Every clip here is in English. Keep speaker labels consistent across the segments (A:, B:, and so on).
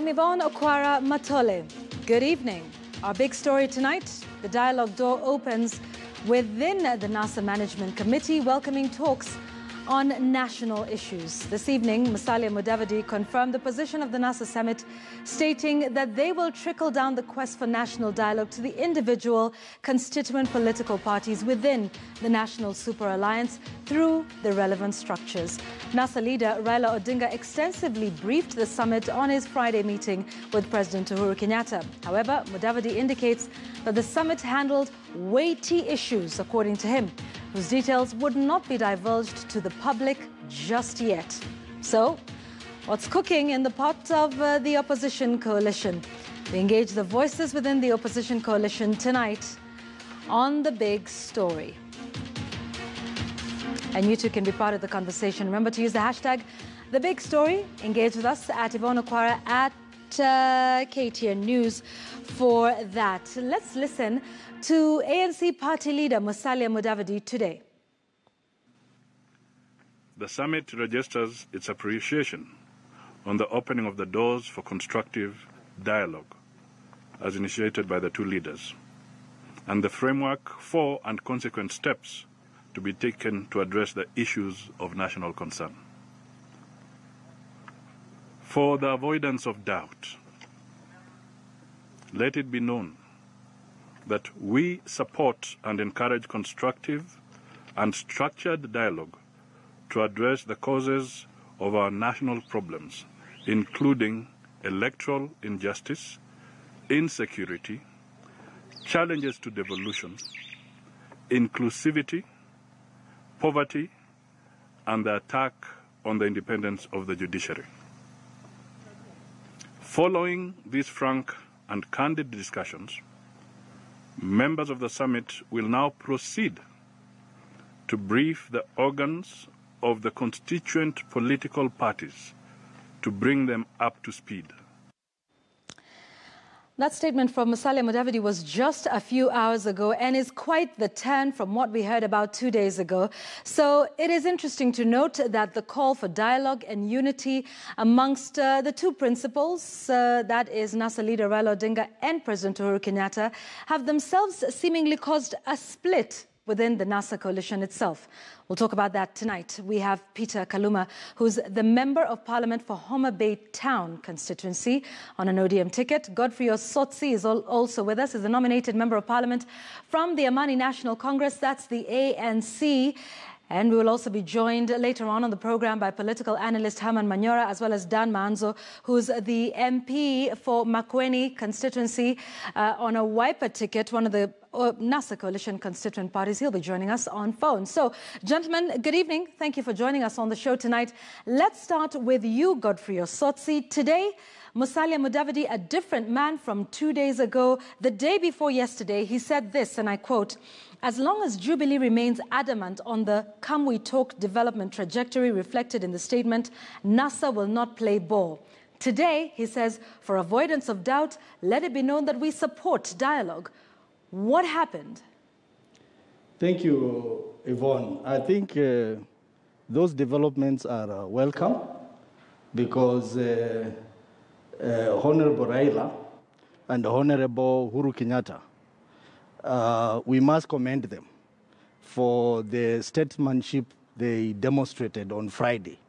A: I'm Yvonne Okwara Matole. Good evening. Our big story tonight, the dialogue door opens within the NASA Management Committee, welcoming talks on national issues. This evening, Musalia Mudavadi confirmed the position of the NASA summit, stating that they will trickle down the quest for national dialogue to the individual constituent political parties within the National Super Alliance through the relevant structures. NASA leader Raila Odinga extensively briefed the summit on his Friday meeting with President Uhuru Kenyatta. However, Mudavadi indicates that the summit handled weighty issues, according to him, whose details would not be divulged to the public just yet. So, what's cooking in the pot of the opposition coalition? We engage the voices within the opposition coalition tonight on The Big Story. And you too can be part of the conversation. Remember to use the hashtag The Big Story. Engage with us at Yvonne Okwara at KTN News for that. Let's listen to ANC party leader Musalia Mudavadi today.
B: The summit registers its appreciation on the opening of the doors for constructive dialogue as initiated by the two leaders, and the framework for and consequent steps to be taken to address the issues of national concern. For the avoidance of doubt, let it be known that we support and encourage constructive and structured dialogue to address the causes of our national problems, including electoral injustice, insecurity, challenges to devolution, inclusivity, poverty, and the attack on the independence of the judiciary. Following these frank and candid discussions, members of the summit will now proceed to brief the organs of the constituent political parties to bring them up to speed.
A: That statement from Musalia Mudavadi was just a few hours ago and is quite the turn from what we heard about 2 days ago. So it is interesting to note that the call for dialogue and unity amongst the two principals, that is NASA leader Raila Odinga and President Uhuru Kenyatta, have themselves seemingly caused a split within the NASA coalition itself. We'll talk about that tonight. We have Peter Kaluma, who's the Member of Parliament for Homa Bay Town constituency on an ODM ticket. Godfrey Osotsi is also with us as a nominated Member of Parliament from the Amani National Congress, that's the ANC. And we will also be joined later on the program by political analyst Herman Manyora, as well as Dan Manzo, who's the MP for Makueni constituency on a Wiper ticket, one of the NASA coalition constituent parties. He'll be joining us on phone. So, gentlemen, good evening. Thank you for joining us on the show tonight. Let's start with you, Godfrey Osotsi. Today, Musalia Mudavadi, a different man from 2 days ago. The day before yesterday, he said this, and I quote, "As long as Jubilee remains adamant on the Come We Talk development trajectory reflected in the statement, NASA will not play ball." Today, he says, for avoidance of doubt, let it be known that we support dialogue. What happened?
C: Thank you, Yvonne. I think those developments are welcome because Honorable Raila and Honorable Uhuru Kenyatta, we must commend them for the statesmanship they demonstrated on Friday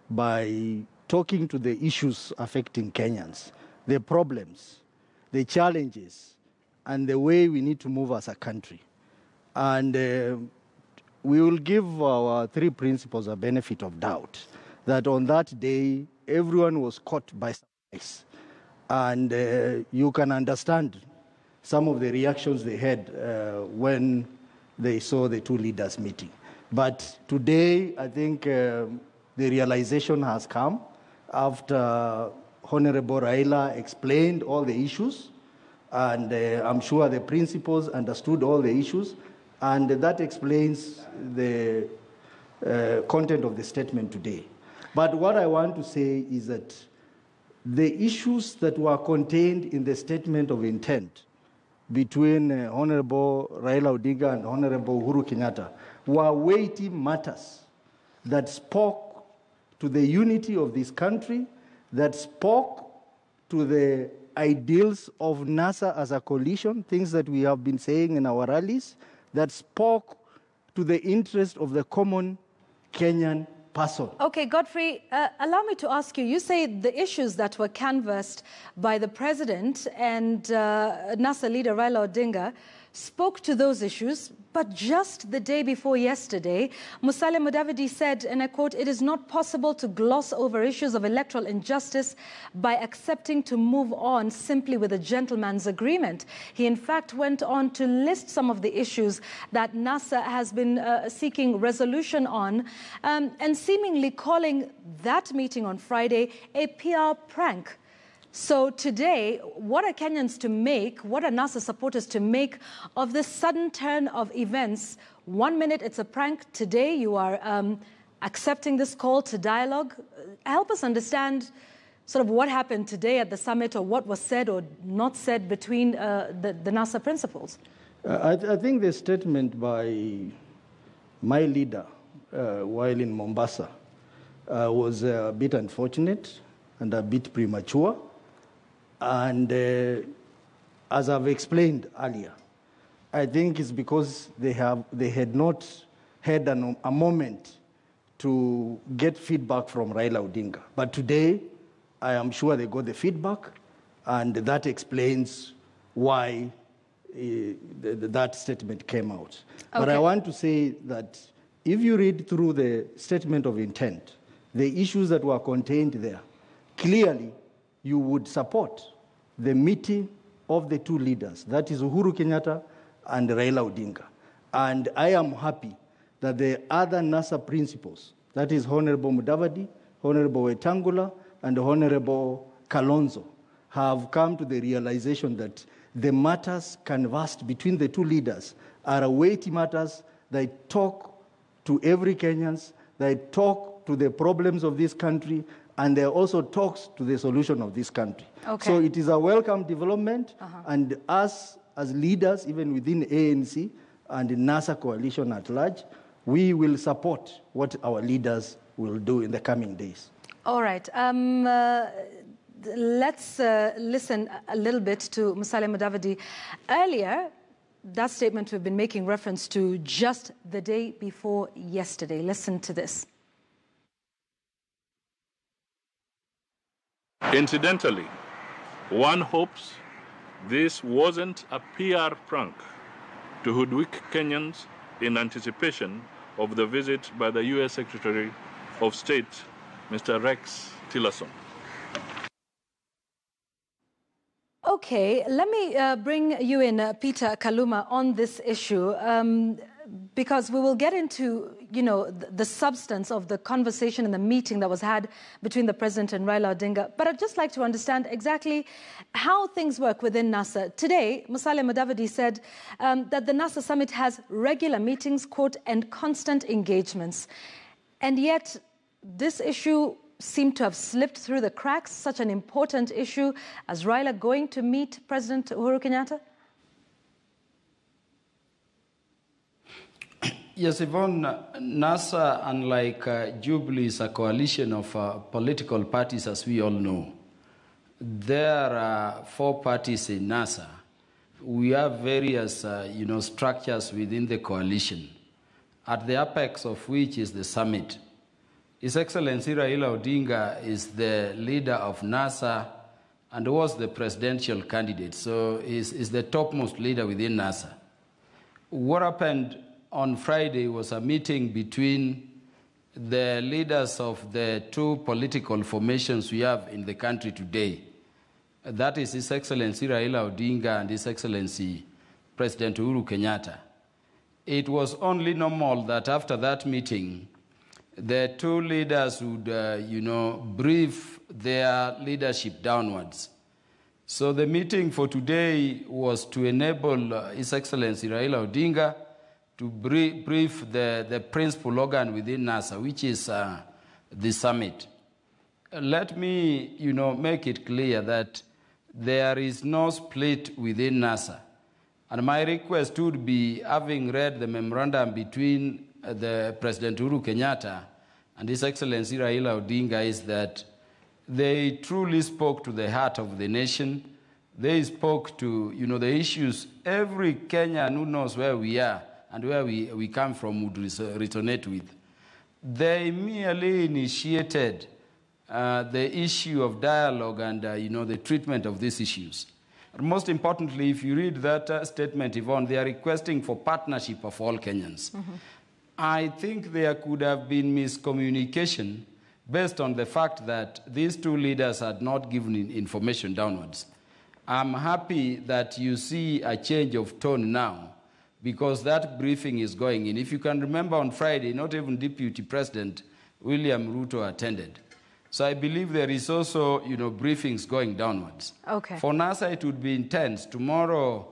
C: by talking to the issues affecting Kenyans, the problems, the challenges, and the way we need to move as a country. And we will give our three principles a benefit of doubt, that on that day, everyone was caught by surprise. And you can understand some of the reactions they had when they saw the two leaders meeting. But today, I think the realization has come after Honorable Raila explained all the issues, and I'm sure the principals understood all the issues, and that explains the content of the statement today. But what I want to say is that the issues that were contained in the statement of intent between Honorable Raila Odinga and Honorable Uhuru Kenyatta were weighty matters that spoke to the unity of this country, that spoke to the ideals of NASA as a coalition, things that we have been saying in our rallies, that spoke to the interest of the common Kenyan person.
A: Okay, Godfrey, allow me to ask you, you say the issues that were canvassed by the president and NASA leader Raila Odinga spoke to those issues, but just the day before yesterday, Musalia Mudavadi said, and I quote, "It is not possible to gloss over issues of electoral injustice by accepting to move on simply with a gentleman's agreement." He in fact went on to list some of the issues that NASA has been seeking resolution on, and seemingly calling that meeting on Friday a PR prank. So today, what are Kenyans to make, what are NASA supporters to make of this sudden turn of events? 1 minute it's a prank, today you are accepting this call to dialogue. Help us understand sort of what happened today at the summit, or what was said or not said between the NASA principals.
C: I think the statement by my leader while in Mombasa was a bit unfortunate and a bit premature. And as I've explained earlier, I think it's because they had not had a moment to get feedback from Raila Odinga. But today, I am sure they got the feedback, and that explains why that statement came out. Okay. But I want to say that if you read through the statement of intent, the issues that were contained there, clearly you would support the meeting of the two leaders, that is Uhuru Kenyatta and Raila Odinga. And I am happy that the other NASA principals, that is Honorable Mudavadi, Honorable Wetangula, and Honorable Kalonzo, have come to the realization that the matters canvassed between the two leaders are weighty matters. They talk to every Kenyan, they talk to the problems of this country, and there also talks to the solution of this country. Okay. So it is a welcome development, and us as leaders, even within ANC and the NASA coalition at large, we will support what our leaders will do in the coming days.
A: All right. Let's listen a little bit to Musalia Mudavadi. Earlier, that statement we've been making reference to just the day before yesterday. Listen to this.
B: Incidentally, one hopes this wasn't a PR prank to hoodwink Kenyans in anticipation of the visit by the U.S. Secretary of State, Mr. Rex Tillerson.
A: Okay, let me bring you in, Peter Kaluma, on this issue, because we will get into, the substance of the conversation and the meeting that was had between the President and Raila Odinga. But I'd just like to understand exactly how things work within NASA. Today, Musalia Mudavadi said that the NASA summit has regular meetings, quote, and constant engagements. And yet, this issue seemed to have slipped through the cracks, such an important issue as Raila going to meet President Uhuru Kenyatta?
D: Yes, Yvonne, NASA, unlike Jubilee, is a coalition of political parties, as we all know. There are 4 parties in NASA. We have various, structures within the coalition, at the apex of which is the summit. His Excellency Raila Odinga is the leader of NASA and was the presidential candidate, so is the topmost leader within NASA. What happened on Friday was a meeting between the leaders of the 2 political formations we have in the country today. That is His Excellency Raila Odinga and His Excellency President Uhuru Kenyatta. It was only normal that after that meeting, the 2 leaders would, brief their leadership downwards. So the meeting for today was to enable His Excellency Raila Odinga to brief the principal organ within NASA, which is the summit. Let me, make it clear that there is no split within NASA. And my request would be, having read the memorandum between the President Uhuru Kenyatta and His Excellency Raila Odinga, is that They truly spoke to the heart of the nation. They spoke to, the issues every Kenyan who knows where we are and where we come from would resonate with. They merely initiated the issue of dialogue and, the treatment of these issues. And most importantly, if you read that statement, Yvonne, they are requesting for partnership of all Kenyans. Mm-hmm. I think there could have been miscommunication based on the fact that these two leaders had not given information downwards. I'm happy that you see a change of tone now, because that briefing is going in. If you can remember on Friday, not even Deputy President William Ruto attended. So I believe there is also, briefings going downwards.
A: Okay.
D: For NASA, it would be intense. Tomorrow,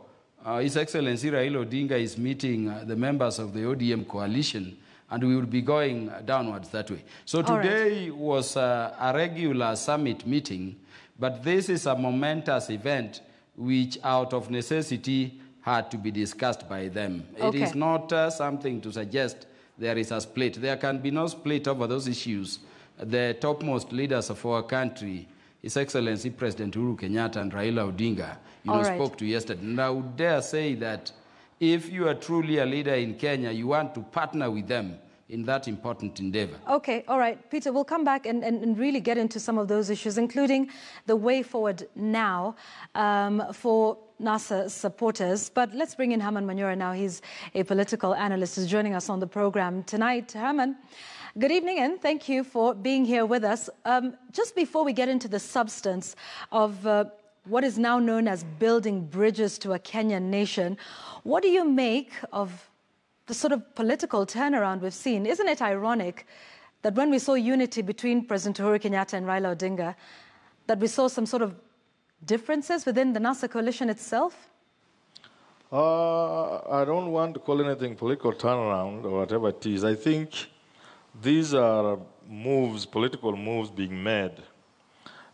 D: His Excellency Raila Odinga is meeting the members of the ODM coalition, and we will be going downwards that way. So today was a regular summit meeting, but this is a momentous event which, out of necessity, had to be discussed by them.
A: Okay.
D: It is not something to suggest there is a split. There can be no split over those issues. The topmost leaders of our country, His Excellency President Uhuru Kenyatta and Raila Odinga, spoke to yesterday. And I would dare say that if you are truly a leader in Kenya, you want to partner with them in that important endeavor.
A: Okay, all right. Peter, we'll come back and really get into some of those issues, including the way forward now for NASA supporters. But let's bring in Herman Manyora now. He's a political analyst who's joining us on the program tonight. Herman, good evening and thank you for being here with us. Just before we get into the substance of what is now known as building bridges to a Kenyan nation, what do you make of the sort of political turnaround we've seen? Isn't it ironic that when we saw unity between President Uhuru Kenyatta and Raila Odinga, that we saw some sort of differences within the NASA coalition itself?
E: I don't want to call anything political turnaround or whatever it is. I think these are moves, political moves being made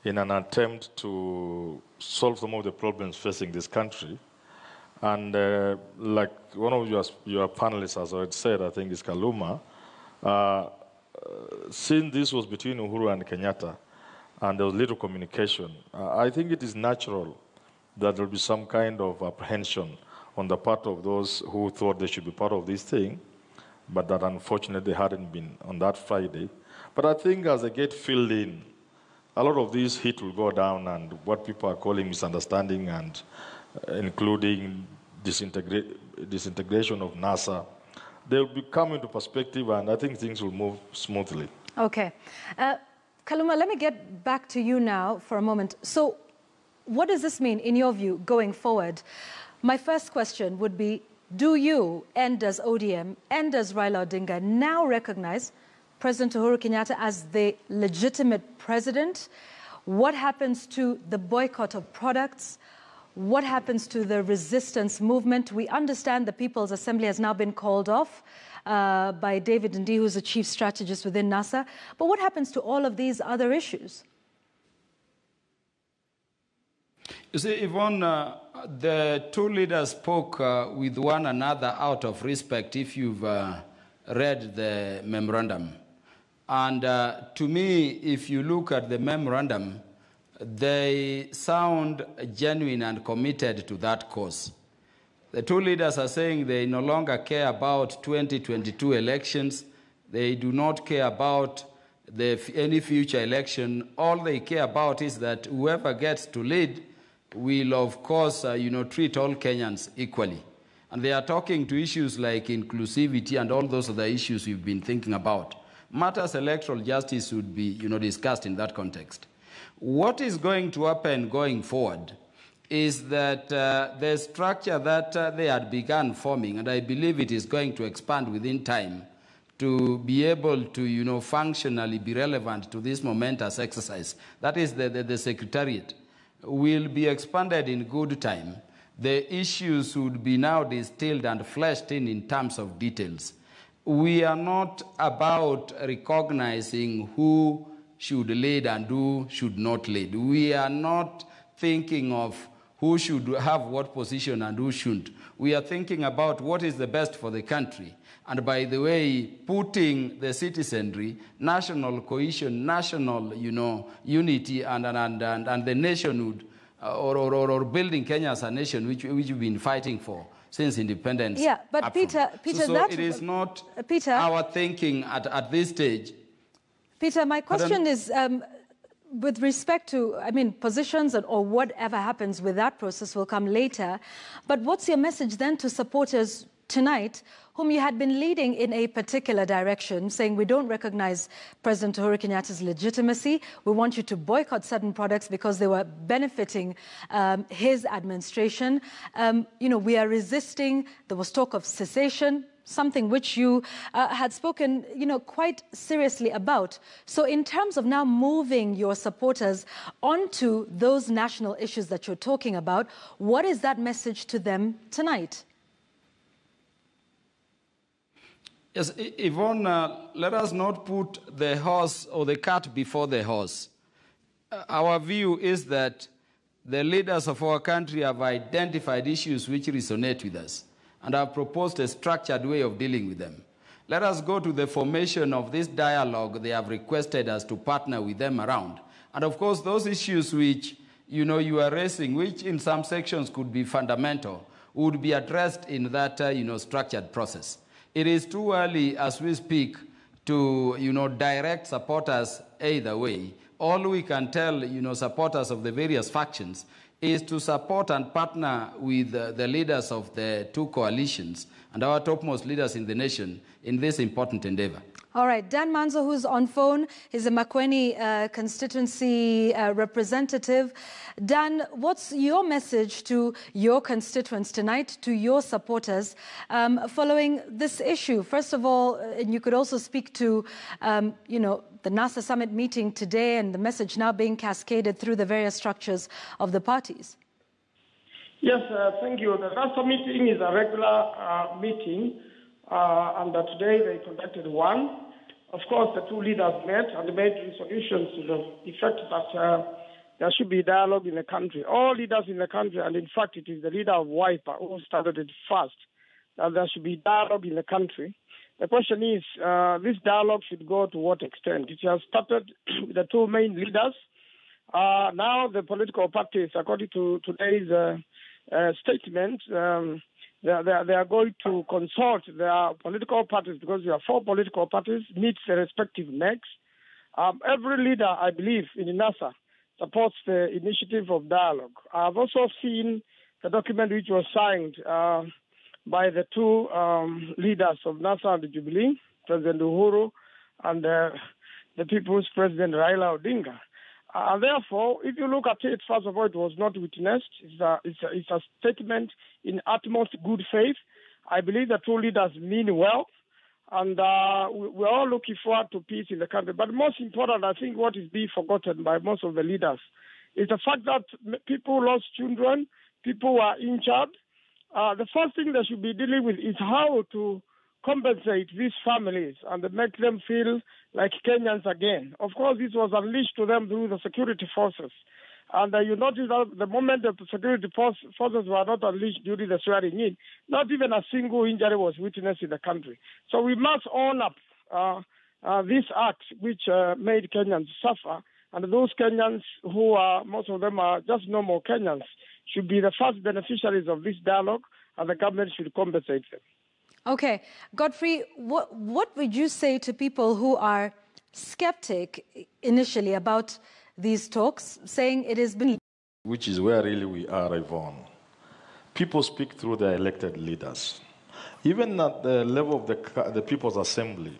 E: in an attempt to solve some of the problems facing this country. And like one of your panelists has already said, I think it's Kaluma, since this was between Uhuru and Kenyatta, and there was little communication, I think it is natural that there will be some kind of apprehension on the part of those who thought they should be part of this thing, but that unfortunately they hadn't been on that Friday. But I think as they get filled in, a lot of this heat will go down, and what people are calling misunderstanding and including disintegration of NASA, they'll be coming into perspective, and I think things will move smoothly.
A: Okay. Kaluma, let me get back to you now for a moment. So what does this mean, in your view, going forward? My first question would be, do you, and does ODM, and does Raila Odinga now recognize President Uhuru Kenyatta as the legitimate president? What happens to the boycott of products? What happens to the resistance movement? We understand the People's Assembly has now been called off by David Ndii, who's the chief strategist within NASA. But what happens to all of these other issues?
D: You see, Yvonne, the two leaders spoke with one another out of respect, if you've read the memorandum. And to me, if you look at the memorandum, they sound genuine and committed to that cause. The two leaders are saying they no longer care about 2022 elections. They do not care about any future election. All they care about is that whoever gets to lead will, of course, treat all Kenyans equally. And they are talking to issues like inclusivity and all those other issues we've been thinking about. Matters electoral justice would be, discussed in that context. What is going to happen going forward is that the structure that they had begun forming, and I believe it is going to expand within time to be able to, functionally be relevant to this momentous exercise, that is the Secretariat, will be expanded in good time. The issues would be now distilled and fleshed in terms of details. We are not about recognizing who should lead and who should not lead. We are not thinking of who should have what position and who shouldn't. We are thinking about what is the best for the country. And by the way, putting the citizenry, national cohesion, national, unity, and the nationhood, or building Kenya as a nation, which we've been fighting for since independence.
A: Yeah, but Peter,
D: so
A: that
D: it is not
A: Peter,
D: our thinking at this stage.
A: Peter, my question is, with respect to, positions or whatever happens with that process will come later. But what's your message then to supporters tonight, whom you had been leading in a particular direction, saying we don't recognize President Uhuru Kenyatta's legitimacy, we want you to boycott certain products because they were benefiting his administration. We are resisting, there was talk of cessation, something which you had spoken, quite seriously about. So in terms of now moving your supporters onto those national issues that you're talking about, what is that message to them tonight?
D: Yes, Yvonne, let us not put the horse or the cart before the horse. Our view is that the leaders of our country have identified issues which resonate with us and have proposed a structured way of dealing with them. Let us go to the formation of this dialogue they have requested us to partner with them around. And of course, those issues which you are raising, which in some sections could be fundamental, would be addressed in that structured process. It is too early as we speak to direct supporters either way. All we can tell supporters of the various factions is to support and partner with the leaders of the two coalitions and our topmost leaders in the nation in this important endeavor.
A: All right, Dan Manzo, who's on phone, is a Makueni constituency representative. Dan, what's your message to your constituents tonight, to your supporters, following this issue? First of all, and you could also speak to, the NASA summit meeting today and the message now being cascaded through the various structures of the parties.
F: Yes, thank you. The NASA meeting is a regular meeting. And today they conducted one. Of course, the two leaders met and made resolutions to the effect that there should be dialogue in the country. All leaders in the country, and in fact, it is the leader of WIPA who started it first, that there should be dialogue in the country. The question is, this dialogue should go to what extent? It has started with the two main leaders. Now the political parties, according to today's statement, they are going to consult their political parties, because there are 4 political parties, meet the respective necks. Every leader, I believe, in NASA supports the initiative of dialogue. I've also seen the document which was signed by the two leaders of NASA and the Jubilee, President Uhuru and the People's President Raila Odinga. Therefore, if you look at it, first of all, it was not witnessed. It's a statement in utmost good faith. I believe the two leaders mean well, and we're all looking forward to peace in the country. But most important, I think what is being forgotten by most of the leaders is the fact that people lost children, people were injured. The first thing they should be dealing with is how to compensate these families and make them feel like Kenyans again. Of course, this was unleashed to them through the security forces. And you notice that the moment that the security forces were not unleashed during the swearing in, not even a single injury was witnessed in the country. So we must own up this act which made Kenyans suffer. And those Kenyans who are, most of them are just normal Kenyans, should be the first beneficiaries of this dialogue, and the government should compensate them.
A: Okay. Godfrey, what would you say to people who are skeptic initially about these talks, saying it has been...
E: Which is where really we are, Yvonne. People speak through their elected leaders. Even at the level of the People's Assembly,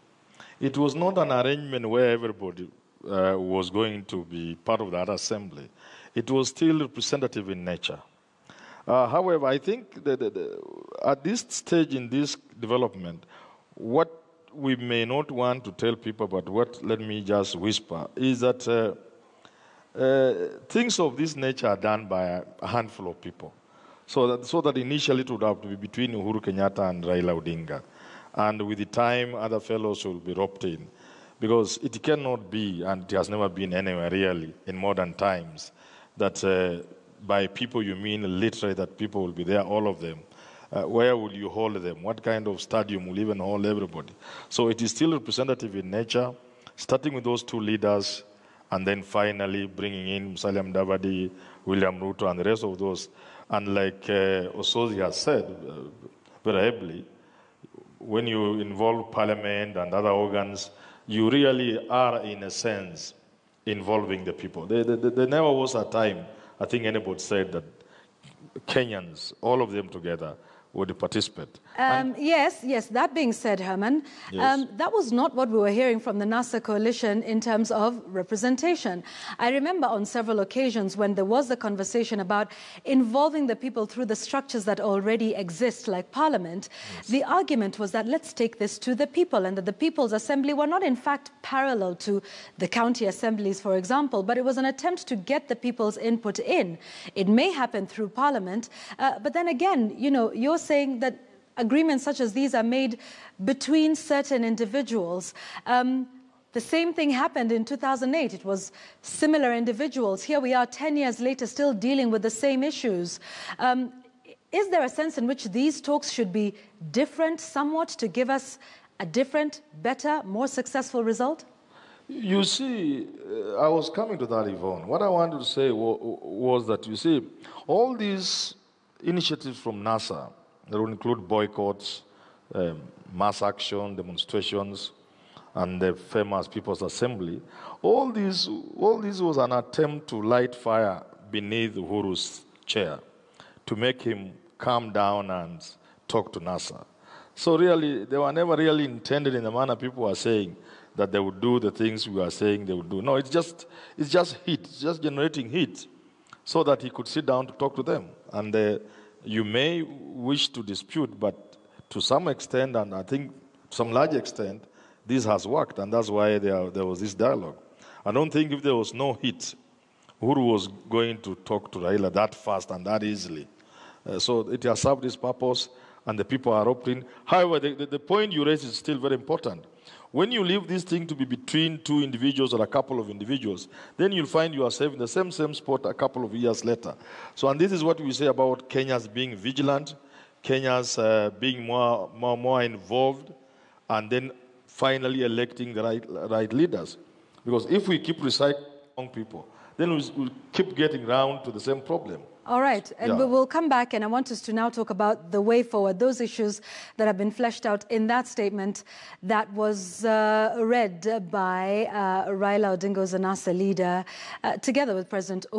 E: it was not an arrangement where everybody was going to be part of that assembly. It was still representative in nature. However, I think that at this stage in this development, what we may not want to tell people, but what let me just whisper, is that things of this nature are done by a handful of people. So that initially it would have to be between Uhuru Kenyatta and Raila Odinga. And with the time, other fellows will be roped in. Because it cannot be, and it has never been anywhere really in modern times, that by people you mean literally that people will be there, all of them. Where will you hold them? What kind of stadium will even hold everybody? So it is still representative in nature, starting with those two leaders, and then finally bringing in Musalia Mudavadi, William Ruto, and the rest of those. And like Osozi has said very ably, when you involve parliament and other organs, you really are, in a sense, involving the people. There never was a time, I think anybody said, that Kenyans, all of them together, would participate.
A: Yes. That being said, Herman,
E: Yes.
A: that was not what we were hearing from the NASA coalition in terms of representation. I remember on several occasions when there was a conversation about involving the people through the structures that already exist, like Parliament, yes, the argument was that let's take this to the people, and that the People's Assembly were not in fact parallel to the county assemblies, for example, but it was an attempt to get the people's input in. It may happen through Parliament, but then again, you're saying that agreements such as these are made between certain individuals. The same thing happened in 2008. It was similar individuals. Here we are 10 years later still dealing with the same issues. Is there a sense in which these talks should be different somewhat to give us a different, better, more successful result?
E: You see, I was coming to that, Yvonne. What I wanted to say was that, you see, all these initiatives from NASA, that will include boycotts, mass action, demonstrations, and the famous People's Assembly. All this was an attempt to light fire beneath Uhuru's chair, to make him calm down and talk to NASA. So really, they were never really intended in the manner people are saying, that they would do the things we are saying they would do. No, it's just heat, it's just generating heat, so that he could sit down to talk to them. And you may wish to dispute, but to some extent, and I think to some large extent, this has worked, and that's why there was this dialogue. I don't think if there was no heat, Uhuru was going to talk to Raila that fast and that easily. So it has served its purpose, and the people are open. However, the point you raise is still very important. When you leave this thing to be between two individuals or a couple of individuals, then you'll find yourself in the same spot a couple of years later. So, and this is what we say about Kenyans being vigilant, Kenyans being more involved, and then finally electing the right leaders. Because if we keep recycling young people, then we'll keep getting round to the same problem.
A: All right, and we will come back, and I want us to now talk about the way forward, those issues that have been fleshed out in that statement that was read by Raila Odinga, the NASA leader, together with President Uhuru.